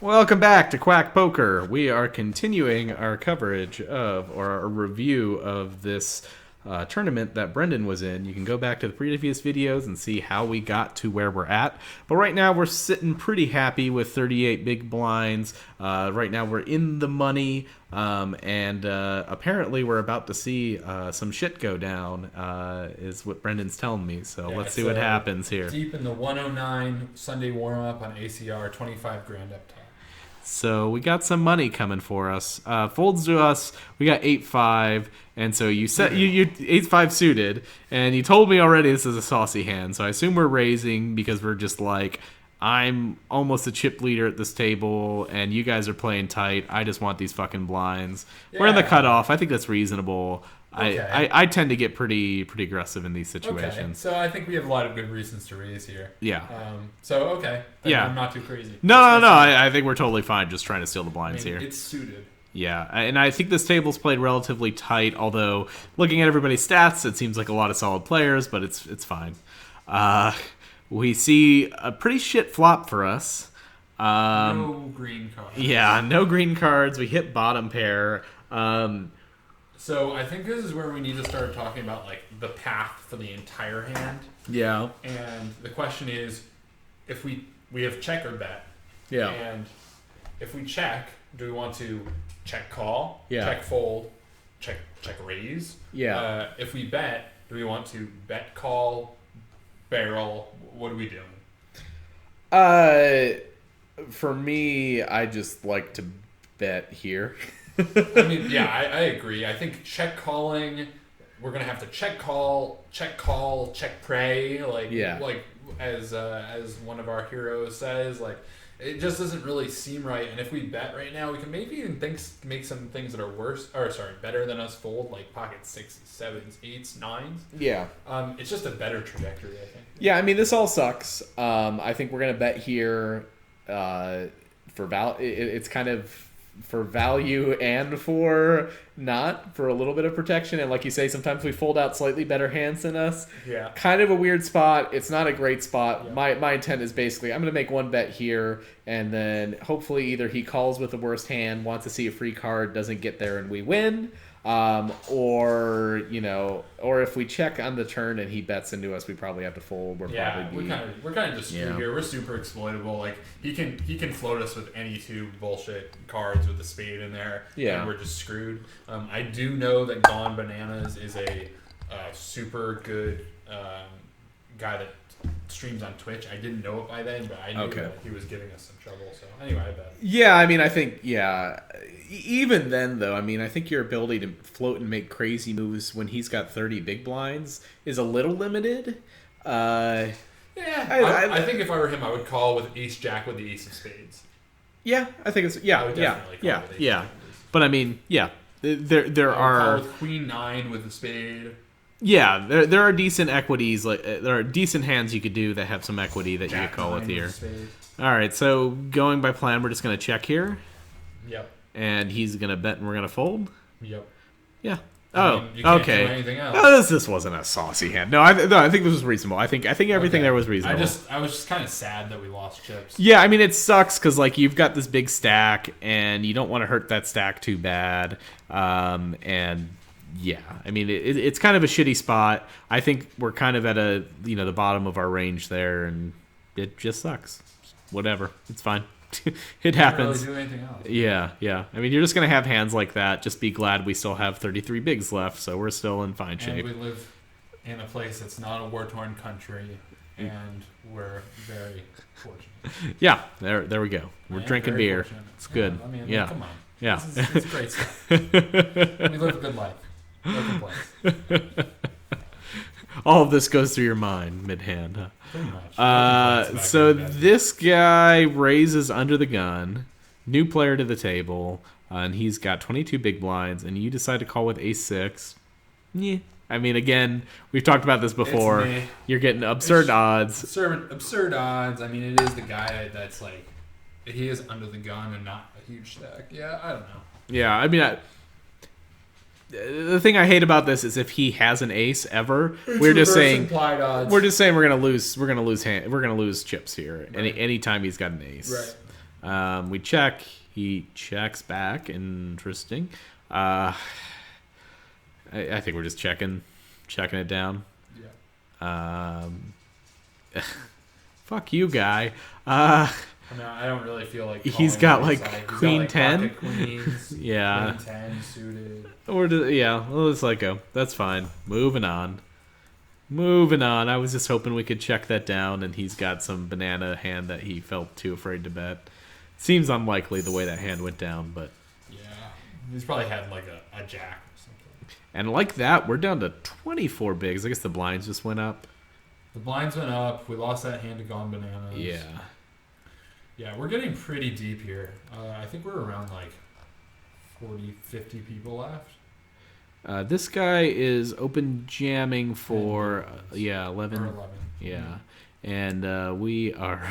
Welcome back to Quack Poker. We are continuing our coverage of, or our review of this tournament that Brendan was in. You can go back to the previous videos and see how we got to where we're at. But right now we're sitting pretty happy with 38 big blinds. Right now we're in the money, and apparently we're about to see some shit go down, is what Brendan's telling me. So let's see what happens here. Deep in the 109 Sunday warm-up on ACR, 25 grand up top. So we got some money coming for us. Folds to us, we got 8-5, and so you set you 8-5 suited, and you told me already this is a saucy hand. So I assume we're raising because we're just like, I'm almost a chip leader at this table, and you guys are playing tight. I just want these fucking blinds. Yeah. We're in the cutoff. I think that's reasonable. Okay. I tend to get pretty aggressive in these situations. Okay. So I think we have a lot of good reasons to raise here. Yeah. Yeah. I'm not too crazy. No. I think we're totally fine just trying to steal the blinds here. It's suited. Yeah, and I think this table's played relatively tight, although looking at everybody's stats, it seems like a lot of solid players, but it's fine. We see a pretty shit flop for us. No green cards. Yeah, no green cards. We hit bottom pair. So I think this is where we need to start talking about like the path for the entire hand. Yeah. And the question is, if we have check or bet. Yeah. And if we check, do we want to check call, check fold, check raise? Yeah. If we bet, do we want to bet call, barrel? What are we doing? For me, I just like to bet here. I mean, yeah, I agree. I think check calling, we're gonna have to check call, check pray, like as one of our heroes says, like it just doesn't really seem right. And if we bet right now, we can maybe even make some things that are better than us fold, like pocket 6s, 7s, 8s, 9s. Yeah. It's just a better trajectory, I think. Yeah, I mean, this all sucks. I think we're gonna bet here for it's kind of for value and for a little bit of protection. And like you say, sometimes we fold out slightly better hands than us. Yeah. Kind of a weird spot. It's not a great spot. Yeah. My intent is basically I'm going to make one bet here, and then hopefully either he calls with the worst hand, wants to see a free card, doesn't get there, and we win. Or if we check on the turn and he bets into us, we probably have to fold. We're kind of just screwed here. We're super exploitable. Like he can float us with any two bullshit cards with a spade in there. Yeah, and we're just screwed. I do know that Gone Bananas is a super good guy that streams on Twitch. I didn't know it by then, but I knew that he was giving us some trouble. So anyway, I bet. Yeah, I mean, I think even then, though, I mean, I think your ability to float and make crazy moves when he's got 30 big blinds is a little limited. I think if I were him, I would call with Ace Jack with the Ace of Spades. Yeah, I think it's yeah. But I mean, there are call with Queen 9 with the spade. Yeah, there are decent equities. Like there are decent hands you could do that have some equity that you could call with here. All right, so going by plan, we're just gonna check here. Yep. And he's going to bet and we're going to fold? Yep. Yeah. You can't do okay. anything else. No, this wasn't a saucy hand. No, I think this was reasonable. I think everything there was reasonable. I was just kind of sad that we lost chips. Yeah, I mean, it sucks because like you've got this big stack and you don't want to hurt that stack too bad. And yeah, I mean, it's kind of a shitty spot. I think we're kind of at the bottom of our range there, and it just sucks. Whatever. It's fine. It happens. Can't really do anything else. Yeah. I mean, you're just gonna have hands like that. Just be glad we still have 33 bigs left, so we're still in fine shape. And we live in a place that's not a war-torn country, and we're very fortunate. Yeah, there we go. We're drinking beer. Fortunate. It's good. I mean, yeah. Come on. Yeah. It's great stuff. We live a good life. No complaints. All of this goes through your mind mid-hand, huh? Pretty much. So this guy raises under the gun, new player to the table, and he's got 22 big blinds, and you decide to call with ace-6. Yeah. I mean, again, we've talked about this before. You're getting absurd odds. Absurd odds. I mean, it is the guy that's like, he is under the gun and not a huge stack. Yeah, I don't know. Yeah, I mean, the thing I hate about this is if he has an ace ever, we're just saying we're gonna lose chips here. Right. Anytime he's got an ace. Right. We check. He checks back. Interesting. I think we're just checking it down. Yeah. Fuck you, guy. No, I don't really feel like he's got like Queen 10. Queens, yeah. Queen 10 suited. We'll just let go. That's fine. Moving on. I was just hoping we could check that down, and he's got some banana hand that he felt too afraid to bet. Seems unlikely the way that hand went down, but yeah, he's probably had like a jack or something. And like that, we're down to 24 bigs. I guess the blinds just went up. The blinds went up. We lost that hand to Gone Bananas. Yeah. Yeah, we're getting pretty deep here. I think we're around like 40, 50 people left. This guy is open jamming for 11. Or 11. Yeah. And we are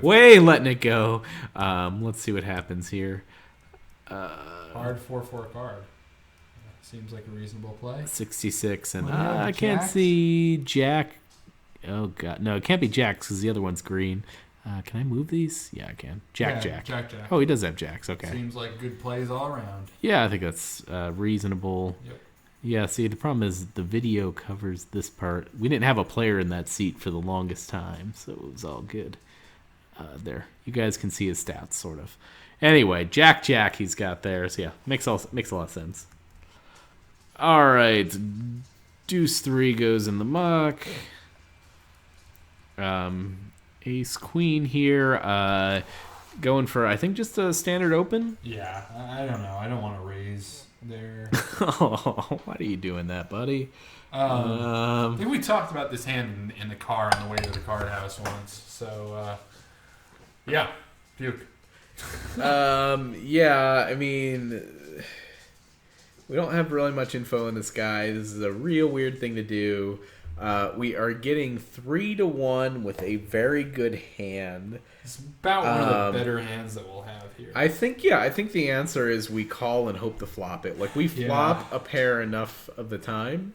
way letting it go. Let's see what happens here. Hard 4-4 card. Seems like a reasonable play. 66, and I can't see Jack. Oh god, no, it can't be Jacks because the other one's green. Can I move these? Yeah, I can. Jack. Oh, he does have Jacks. Okay. Seems like good plays all around. Yeah, I think that's reasonable. Yep. Yeah, see, the problem is the video covers this part. We didn't have a player in that seat for the longest time, so it was all good. There, you guys can see his stats, sort of. Anyway, Jack he's got there. So yeah, makes a lot of sense. All right, Deuce 3 goes in the muck. Ace Queen here, going for I think just a standard open. Yeah, I don't know. I don't want to raise there. Oh, why are you doing that, buddy? I think we talked about this hand in the car on the way to the card house once. So, yeah, puke. Yeah, I mean, we don't have really much info on this guy. This is a real weird thing to do. We are getting 3-1 with a very good hand. It's about one of the better hands that we'll have here. I think the answer is we call and hope to flop it. Like, we flop a pair enough of the time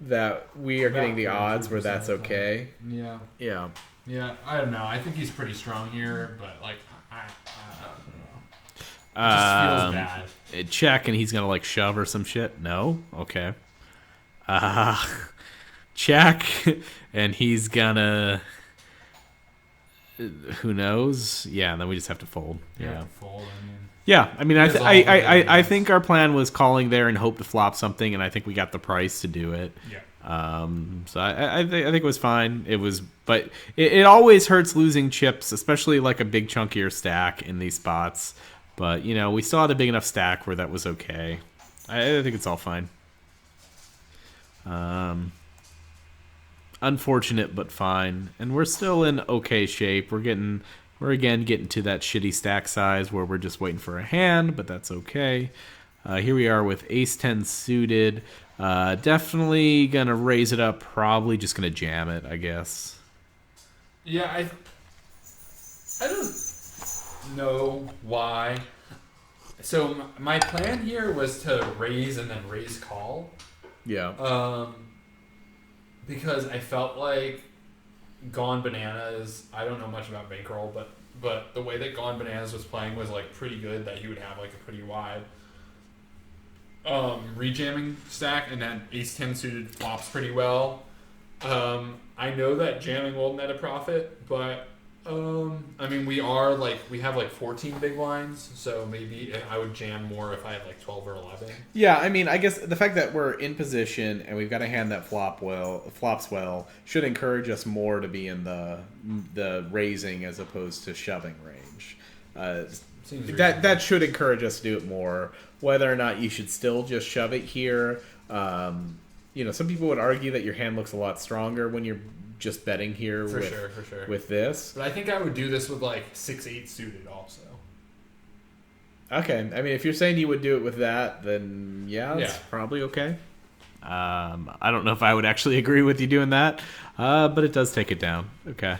that we are getting the odds where that's okay. Yeah. Yeah. Yeah, I don't know. I think he's pretty strong here, but, like, I don't know. It just feels bad. Check, and he's going to, like, shove or some shit? No? Okay. Check, and he's gonna. Who knows? Yeah, and then we just have to fold. Yeah, fold. I mean, I think our plan was calling there and hope to flop something, and I think we got the price to do it. Yeah. So I think it was fine. It was, but it always hurts losing chips, especially like a big chunkier stack in these spots. But you know, we still had a big enough stack where that was okay. I think it's all fine. Unfortunate, but fine. And we're still in okay shape. We're again getting to that shitty stack size where we're just waiting for a hand, but that's okay. Here we are with Ace 10 suited. Definitely gonna raise it up. Probably just gonna jam it, I guess. Yeah, I don't know why. So my plan here was to raise and then raise call. Yeah. Because I felt like Gone Bananas, I don't know much about bankroll, but the way that Gone Bananas was playing was like pretty good, that he would have like a pretty wide rejamming stack, and that Ace 10 suited flops pretty well. I know that jamming will net a profit, but I mean, we have like 14 big blinds, so maybe I would jam more if I had like 12 or 11. Yeah, I mean, I guess the fact that we're in position and we've got a hand that flops well should encourage us more to be in the raising as opposed to shoving range. That should encourage us to do it more. Whether or not you should still just shove it here, you know, some people would argue that your hand looks a lot stronger when you're just betting here for sure with this. But I think I would do this with like 6-8 suited also. Okay, I mean, if you're saying you would do it with that, then it's probably okay. I don't know if I would actually agree with you doing that, but it does take it down. Okay.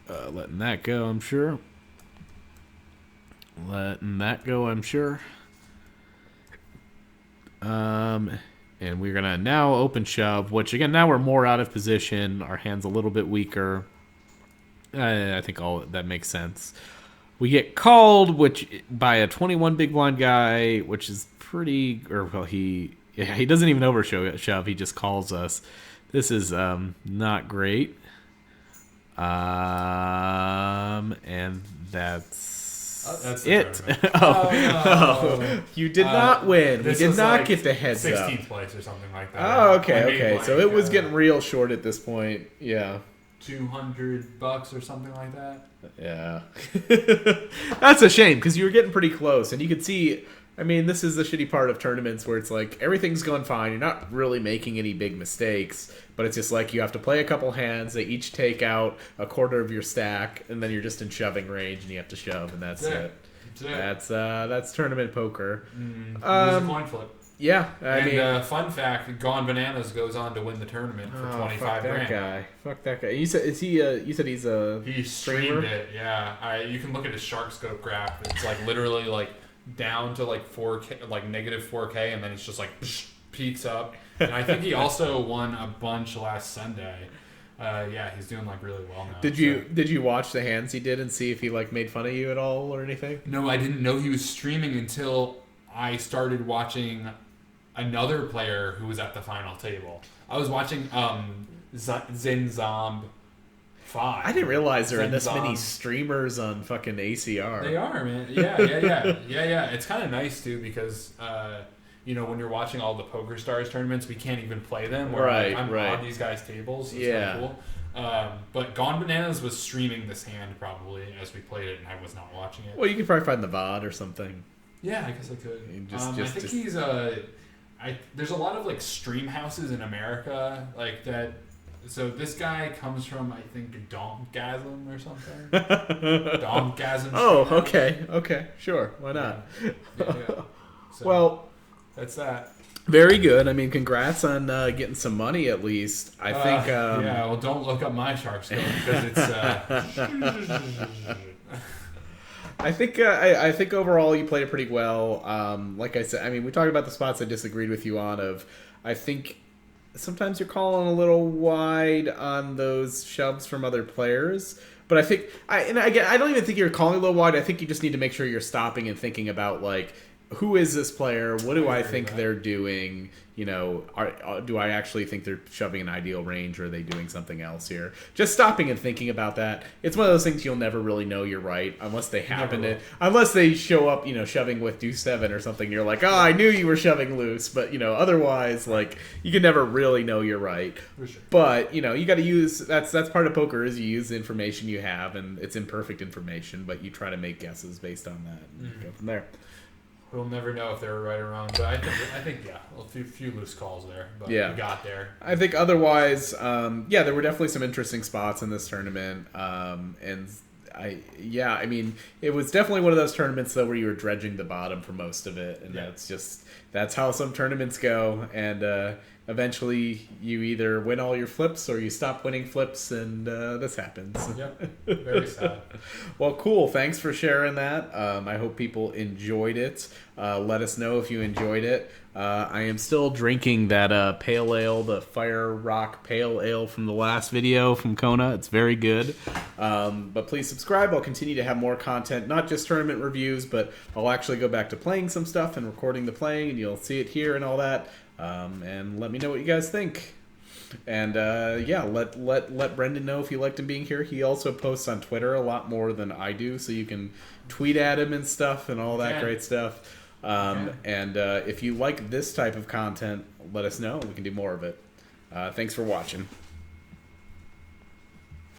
Letting that go, I'm sure. And we're gonna now open shove, which again, now we're more out of position. Our hand's a little bit weaker. I think all that makes sense. We get called, by a 21 big blind guy, which is pretty. He doesn't even shove. He just calls us. This is not great. And that's it. No. You did not win. We did not get the heads 16th up. place or something like that. Oh, okay. So it was getting real short at this point. Yeah. $200 or something like that. Yeah. That's a shame because you were getting pretty close, and you could see. I mean, this is the shitty part of tournaments where it's like everything's going fine. You're not really making any big mistakes, but it's just like you have to play a couple hands. They each take out a quarter of your stack, and then you're just in shoving range, and you have to shove, and that's it. That's tournament poker. There's a coin flip. Yeah, I mean, fun fact: Gone Bananas goes on to win the tournament for $25,000. Fuck that guy. You said he's a he streamed it. Yeah, you can look at his Shark Scope graph. It's like literally like down to like 4K, like negative 4K, and then it's just like peaks up. And I think he also won a bunch last Sunday. Yeah, he's doing like really well now. Did you watch the hands he did and see if he like made fun of you at all or anything? No, I didn't know he was streaming until I started watching another player who was at the final table. I was watching Zenzomb 5. I didn't realize there are this many streamers on fucking ACR. They are, man. Yeah. It's kind of nice too because when you're watching all the Poker Stars tournaments, we can't even play them. Where I'm on these guys' tables. So it's kind of cool. But Gone Bananas was streaming this hand probably as we played it, and I was not watching it. Well, you could probably find the VOD or something. Yeah, I guess I could. I think he's there's a lot of like stream houses in America like that. So this guy comes from, I think, Donkgasm or something. Donkgasm. Oh, okay, sure, why not? Yeah. So, well, that's that. Very good. I mean, congrats on getting some money at least. I think. Yeah. Well, don't look up my Shark Scope because it's. I think overall you played it pretty well. Like I said, I mean, we talked about the spots I disagreed with you on. I think sometimes you're calling a little wide on those shoves from other players. But I think I don't even think you're calling a little wide. I think you just need to make sure you're stopping and thinking about like, who is this player? What do I think they're doing? Do I actually think they're shoving an ideal range, or are they doing something else here? Just stopping and thinking about that. It's one of those things you'll never really know you're right unless they unless they show up, shoving with deuce 7 or something. You're like, oh, I knew you were shoving loose, but otherwise, like, you can never really know you're right. For sure. But you got to use that's part of poker is you use the information you have, and it's imperfect information, but you try to make guesses based on that and go from there. We'll never know if they were right or wrong, but I think a few loose calls there, but we got there. I think otherwise, there were definitely some interesting spots in this tournament, and I mean, it was definitely one of those tournaments though where you were dredging the bottom for most of it, and that's how some tournaments go, and eventually you either win all your flips or you stop winning flips, and this happens. Yep, very sad. Well, cool. Thanks for sharing that. I hope people enjoyed it. Let us know if you enjoyed it. I am still drinking that pale ale, the Fire Rock Pale Ale from the last video from Kona. It's very good. But please subscribe. I'll continue to have more content, not just tournament reviews, but I'll actually go back to playing some stuff and recording the playing, and you'll see it here and all that. And let me know what you guys think. And let Brendan know if you liked him being here. He also posts on Twitter a lot more than I do, so you can tweet at him and stuff and all that great stuff. And if you like this type of content, let us know. We can do more of it. Thanks for watching.